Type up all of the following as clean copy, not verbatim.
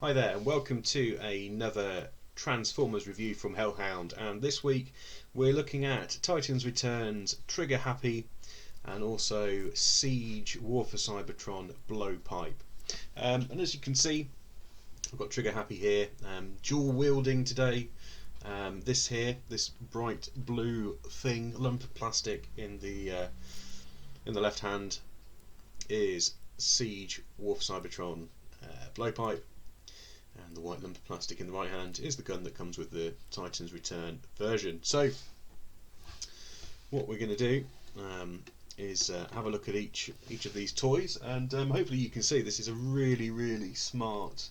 Hi there and welcome to another Transformers review from Hellhound, and this week we're looking at Titans Return's Triggerhappy and also Siege War for Cybertron Blowpipe. And as you can see, I've got Triggerhappy here, dual wielding today. This bright blue thing, lump of plastic in the left hand is Siege War for Cybertron Blowpipe. And the white lump of plastic in the right hand is the gun that comes with the Titans Return version. So what we're going to do is have a look at each of these toys, and hopefully you can see this is a really smart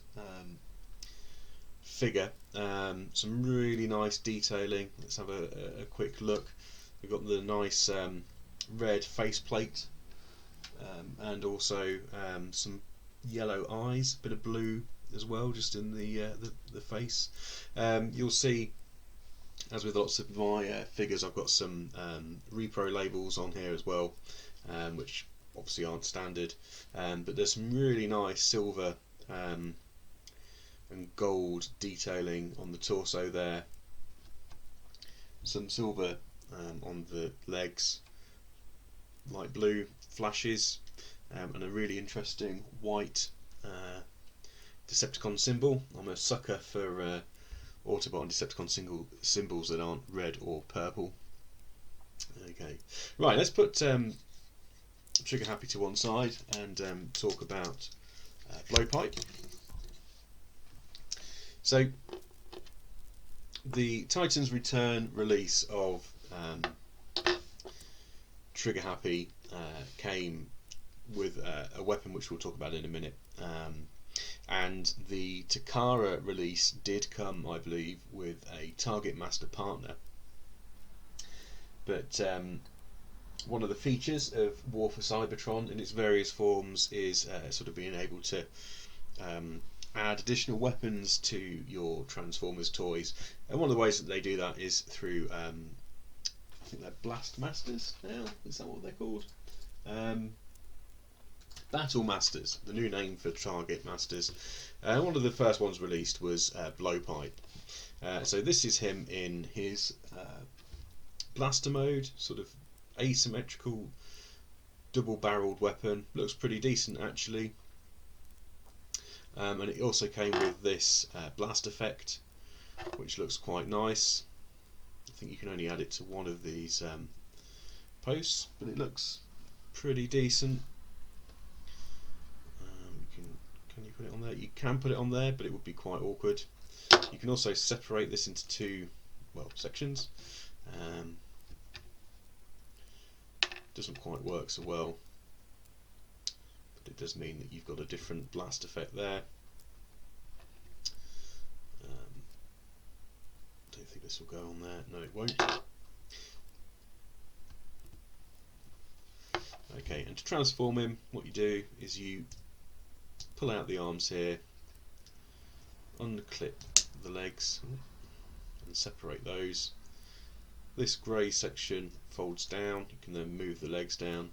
figure. Some really nice detailing. Let's have a quick look. We've got the nice red faceplate, and also some yellow eyes, bit of blue as well, just in the face. You'll see, as with lots of my figures, I've got some repro labels on here as well, which obviously aren't standard, but there's some really nice silver and gold detailing on the torso there, some silver on the legs, light blue flashes, and a really interesting white Decepticon symbol. I'm a sucker for Autobot and Decepticon symbols that aren't red or purple. Okay, right, let's put Triggerhappy to one side and talk about Blowpipe. So the Titans Return release of Triggerhappy came with a weapon which we'll talk about in a minute. And the Takara release did come, I believe, with a Targetmaster partner. But one of the features of War for Cybertron in its various forms is sort of being able to add additional weapons to your Transformers toys. And one of the ways that they do that is through, I think they're Blastmasters now, is that what they're called? Battle Masters, the new name for Targetmasters. One of the first ones released was Blowpipe. So this is him in his blaster mode, sort of asymmetrical double-barreled weapon. Looks pretty decent actually. And it also came with this blast effect, which looks quite nice. I think you can only add it to one of these posts, but it looks pretty decent. Can you put it on there? You can put it on there, but it would be quite awkward. You can also separate this into two, well, sections. Doesn't quite work so well, but it does mean that you've got a different blast effect there. Don't think this will go on there. No, it won't. Okay, and to transform him, what you do is you pull out the arms here, unclip the legs and separate those. This grey section folds down. You can then move the legs down,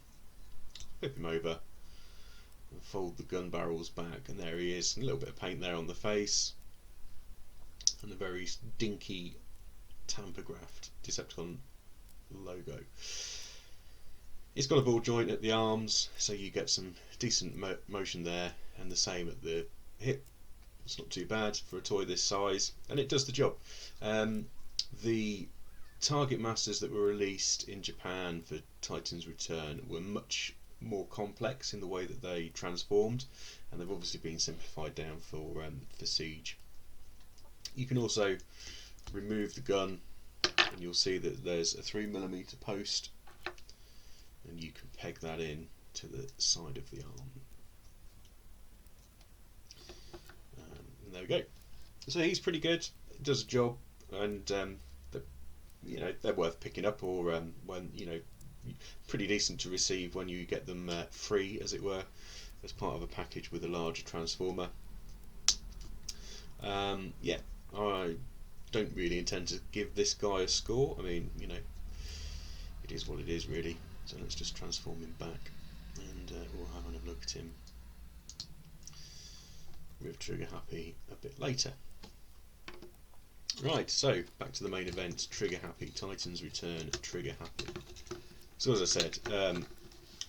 flip him over and fold the gun barrels back, and there he is. A little bit of paint there on the face and a very dinky tamper-graphed Decepticon logo. It's got a ball joint at the arms, so you get some decent motion there, and the same at the hip. It's not too bad for a toy this size, and it does the job. The Targetmasters that were released in Japan for Titans Return were much more complex in the way that they transformed, and they've obviously been simplified down for Siege. You can also remove the gun, and you'll see that there's a 3mm post, and you can peg that in to the side of the arm. And there we go. So he's pretty good, does a job, and they're worth picking up, or when pretty decent to receive when you get them free, as it were, as part of a package with a larger transformer. Yeah, I don't really intend to give this guy a score. I mean, it is what it is really. So let's just transform him back, and we'll have a look at him. with Triggerhappy a bit later. Right, so back to the main event, Triggerhappy, Titans return, Triggerhappy. So as I said,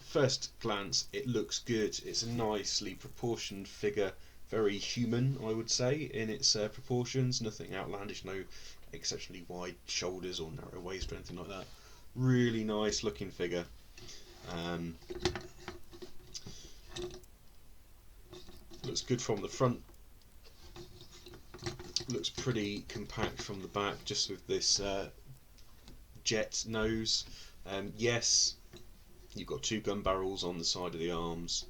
first glance it looks good. It's a nicely proportioned figure, very human I would say in its proportions, nothing outlandish, no exceptionally wide shoulders or narrow waist or anything like that. Really nice looking figure. Looks good from the front, looks pretty compact from the back, just with this jet nose. Yes, you've got two gun barrels on the side of the arms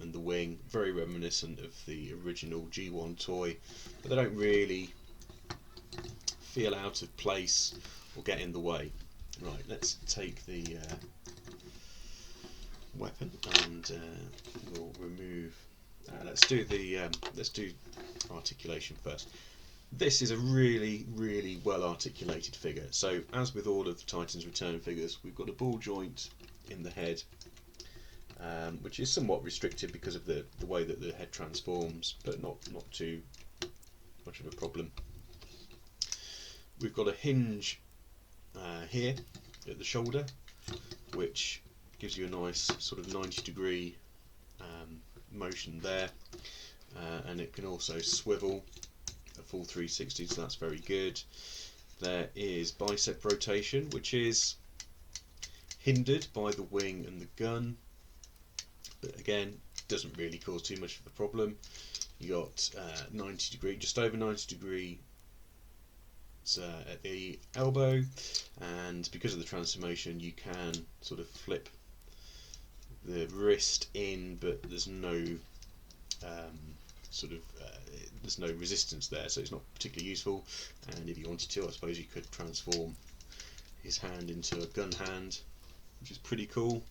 and the wing, very reminiscent of the original G1 toy, but they don't really feel out of place or get in the way. Right, let's take the weapon and we'll remove. Let's do articulation first. This is a really well articulated figure. So as with all of the Titans Return figures, we've got a ball joint in the head, which is somewhat restricted because of the way that the head transforms, but not too much of a problem. We've got a hinge here at the shoulder, which gives you a nice sort of 90-degree motion there, and it can also swivel a full 360, so that's very good. There is bicep rotation, which is hindered by the wing and the gun, but again doesn't really cause too much of a problem. You got 90-degree, just over 90-degree at the elbow, and because of the transformation you can sort of flip the wrist in, but there's no there's no resistance there, so it's not particularly useful. And if you wanted to, I suppose you could transform his hand into a gun hand, which is pretty cool.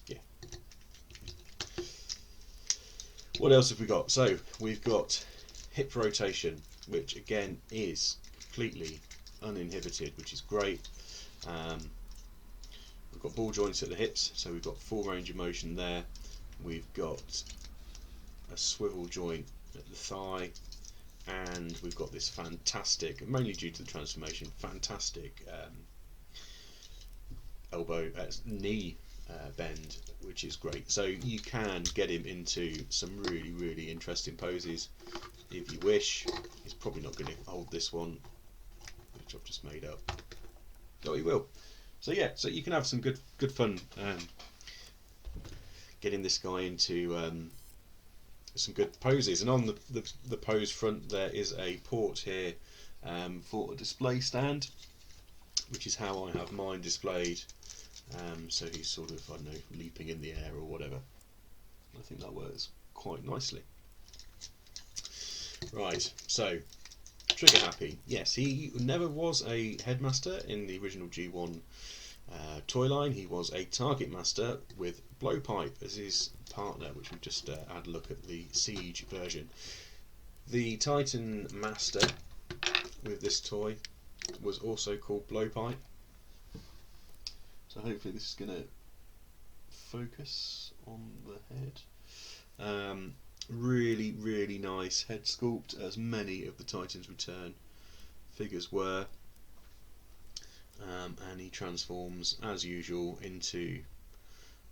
Yeah. What else have we got? So we've got hip rotation, which again is completely uninhibited, which is great. We've got ball joints at the hips, so we've got full range of motion there. We've got a swivel joint at the thigh, and we've got this fantastic, mainly due to the transformation, fantastic knee bend, which is great. So you can get him into some really interesting poses if you wish. He's probably not going to hold this one, which I've just made up. Oh, he will. So yeah, so you can have some good fun getting this guy into some good poses. And on the pose front there is a port here for a display stand, which is how I have mine displayed. So he's sort of, I don't know, leaping in the air or whatever. I think that works quite nicely. Right, so Triggerhappy. Yes, he never was a Headmaster in the original G1 toy line. He was a Targetmaster with Blowpipe as his partner, which we've just had a look at the Siege version. The Titan Master with this toy was also called Blowpipe. So hopefully this is going to focus on the head. Really nice head sculpt, as many of the Titans Return figures were. And he transforms as usual into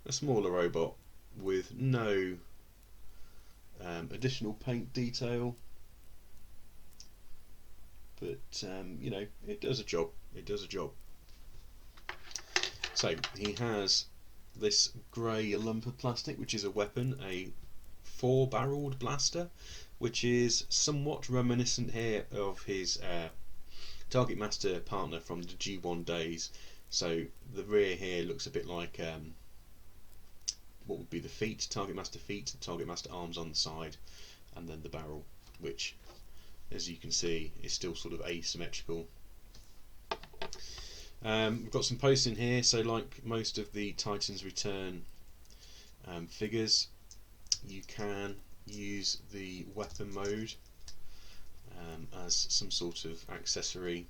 a smaller robot with no additional paint detail, but you know, it does a job. It does a job. So he has this grey lump of plastic, which is a weapon, a 4-barreled blaster, which is somewhat reminiscent here of his Targetmaster partner from the G1 days. So the rear here looks a bit like what would be the feet, Targetmaster feet, Targetmaster arms on the side, and then the barrel, which, as you can see, is still sort of asymmetrical. We've got some posts in here, so like most of the Titans Return figures, you can use the weapon mode as some sort of accessory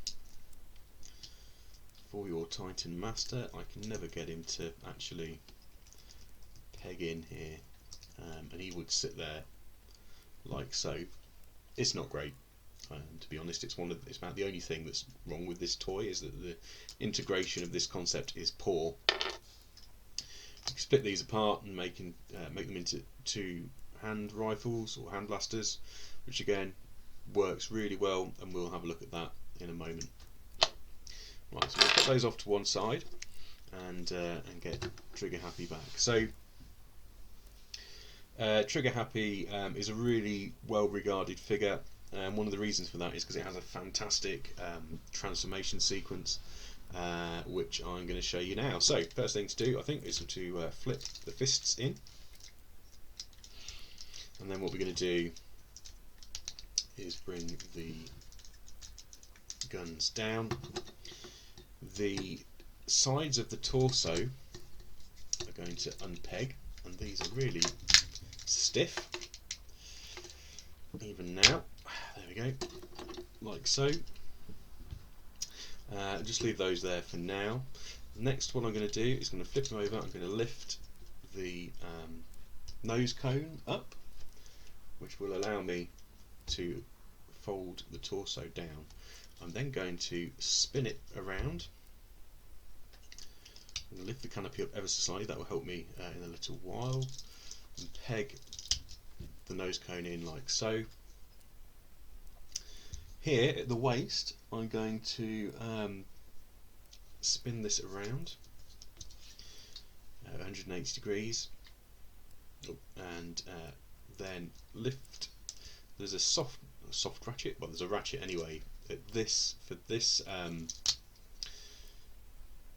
for your Titan Master. I can never get him to actually peg in here, and he would sit there like so. It's not great, to be honest. It's about the only thing that's wrong with this toy, is that the integration of this concept is poor. You can split these apart and make them into two hand rifles or hand blasters, which again works really well, and we'll have a look at that in a moment. Right, so we'll put those off to one side and get Triggerhappy back. So Triggerhappy is a really well regarded figure, and one of the reasons for that is because it has a fantastic transformation sequence, which I'm going to show you now. So first thing to do, I think, is to flip the fists in, and then what we're going to do is bring the guns down. The sides of the torso are going to unpeg, and these are really stiff even now. There we go, like so. Just leave those there for now. Next, what I'm going to do is going to flip them over. I'm going to lift the nose cone up, which will allow me to fold the torso down. I'm then going to spin it around. I'm going to lift the canopy up ever so slightly. That will help me in a little while. And peg the nose cone in like so. Here at the waist, I'm going to spin this around 180 degrees, and then lift. There's a soft ratchet. Well, there's a ratchet anyway. For this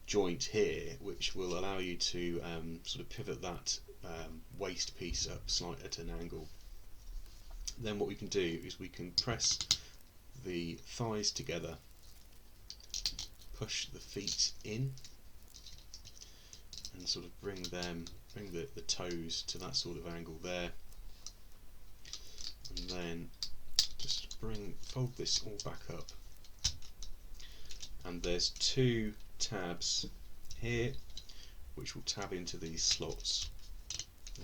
joint here, which will allow you to sort of pivot that waist piece up slightly at an angle. Then what we can do is we can press the thighs together, push the feet in, and sort of bring the toes to that sort of angle there, and then just fold this all back up. And there's two tabs here which will tab into these slots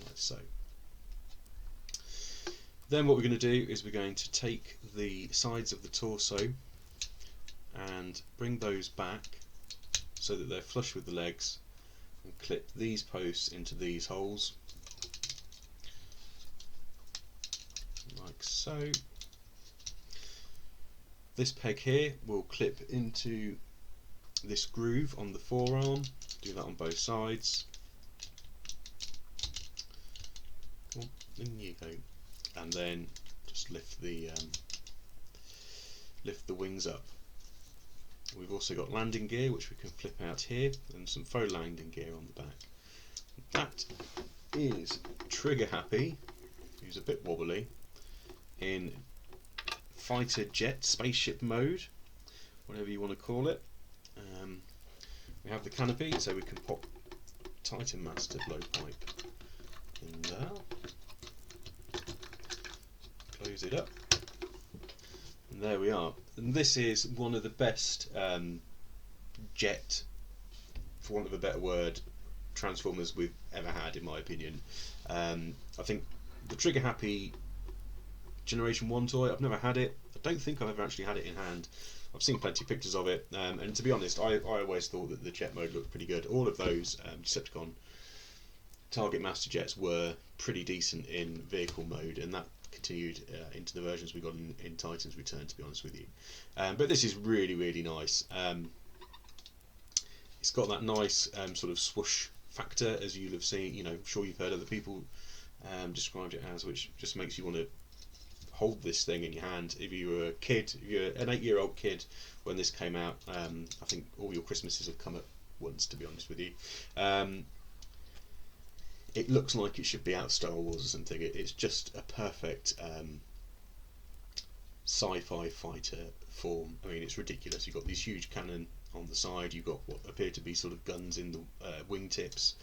like so. Then what we're going to do is we're going to take the sides of the torso and bring those back so that they're flush with the legs, and clip these posts into these holes like so. This peg here will clip into this groove on the forearm. Do that on both sides. Oh, in you go. And then just lift the wings up. We've also got landing gear, which we can flip out here, and some faux landing gear on the back. That is Triggerhappy, who's a bit wobbly, in fighter jet spaceship mode, whatever you want to call it. We have the canopy, so we can pop Targetmaster Blowpipe in there. Close it up, and there we are. And this is one of the best jet, for want of a better word, Transformers we've ever had, in my opinion. I think the Triggerhappy Generation 1 toy, I've never had it. I don't think I've ever actually had it in hand. I've seen plenty of pictures of it, and to be honest, I always thought that the jet mode looked pretty good. All of those Decepticon Targetmaster jets were pretty decent in vehicle mode, and that continued into the versions we got in Titan's Return, to be honest with you. But this is really, really nice. It's got that nice sort of swoosh factor, as you'll have seen. You know, I'm sure you've heard other people described it as, which just makes you want to hold this thing in your hand. If you were a kid, if you're an 8-year-old kid when this came out, I think all your Christmases have come at once, to be honest with you. It looks like it should be out of Star Wars or something. It's just a perfect sci-fi fighter form. I mean, it's ridiculous. You've got these huge cannon on the side, you've got what appear to be sort of guns in the wingtips,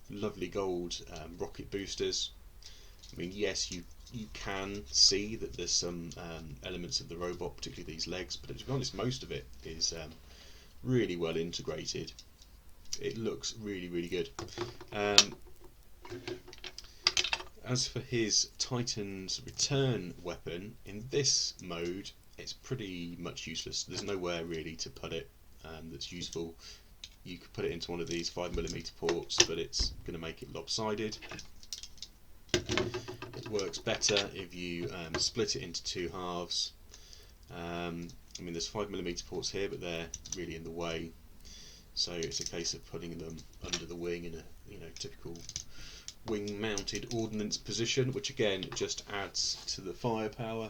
lovely gold rocket boosters. I mean, yes, you can see that there's some elements of the robot, particularly these legs, but to be honest, most of it is really well integrated. It looks really, really good. as for his Titan's return weapon, in this mode it's pretty much useless. There's nowhere really to put it that's useful. You could put it into one of these 5mm ports, but it's going to make it lopsided. It works better if you split it into two halves. I mean, there's 5mm ports here, but they're really in the way, so it's a case of putting them under the wing in a typical wing-mounted ordnance position, which again just adds to the firepower.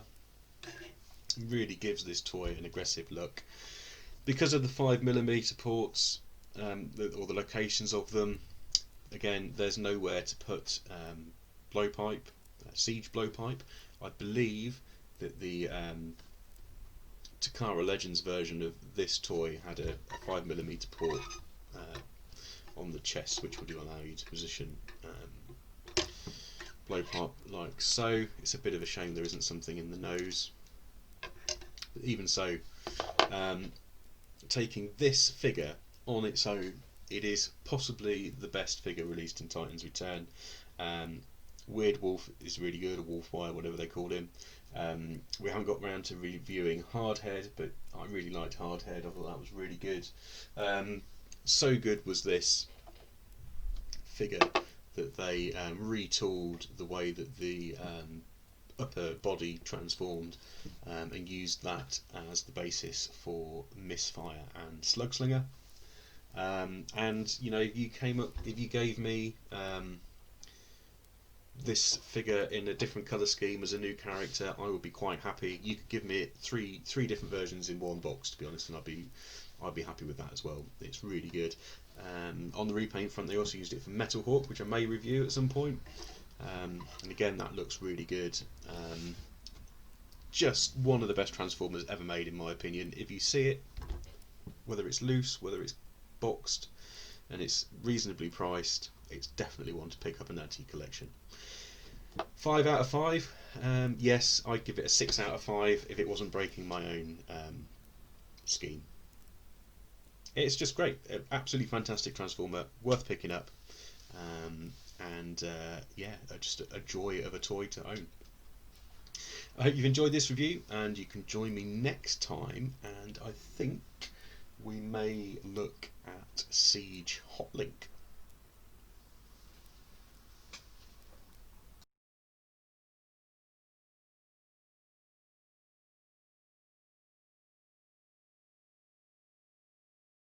Really gives this toy an aggressive look. Because of the 5mm ports, or the locations of them, again, there's nowhere to put blowpipe, siege blowpipe. I believe that the Takara Legends version of this toy had a 5mm port on the chest, which would allow you to position blowpipe like so. It's a bit of a shame there isn't something in the nose. But even so, taking this figure on its own, it is possibly the best figure released in Titan's Return. Weird Wolf is really good, or Wolfwire, whatever they called him. We haven't got round to reviewing Hardhead, but I really liked Hardhead. I thought that was really good. So good was this figure that they retooled the way that the upper body transformed, and used that as the basis for Misfire and Slugslinger. And if you gave me this figure in a different colour scheme as a new character, I would be quite happy. You could give me three different versions in one box, to be honest, and I'd be happy with that as well. It's really good. On the repaint front, they also used it for Metal Hawk, which I may review at some point. And again, that looks really good. Just one of the best Transformers ever made, in my opinion. If you see it, whether it's loose, whether it's boxed, and it's reasonably priced, it's definitely one to pick up and add to your collection. 5 out of 5. Yes, I'd give it a 6 out of 5 if it wasn't breaking my own scheme. It's just great. Absolutely fantastic Transformer, worth picking up. Yeah, just a joy of a toy to own. I hope you've enjoyed this review, and you can join me next time, and I think we may look at Siege Hotlink.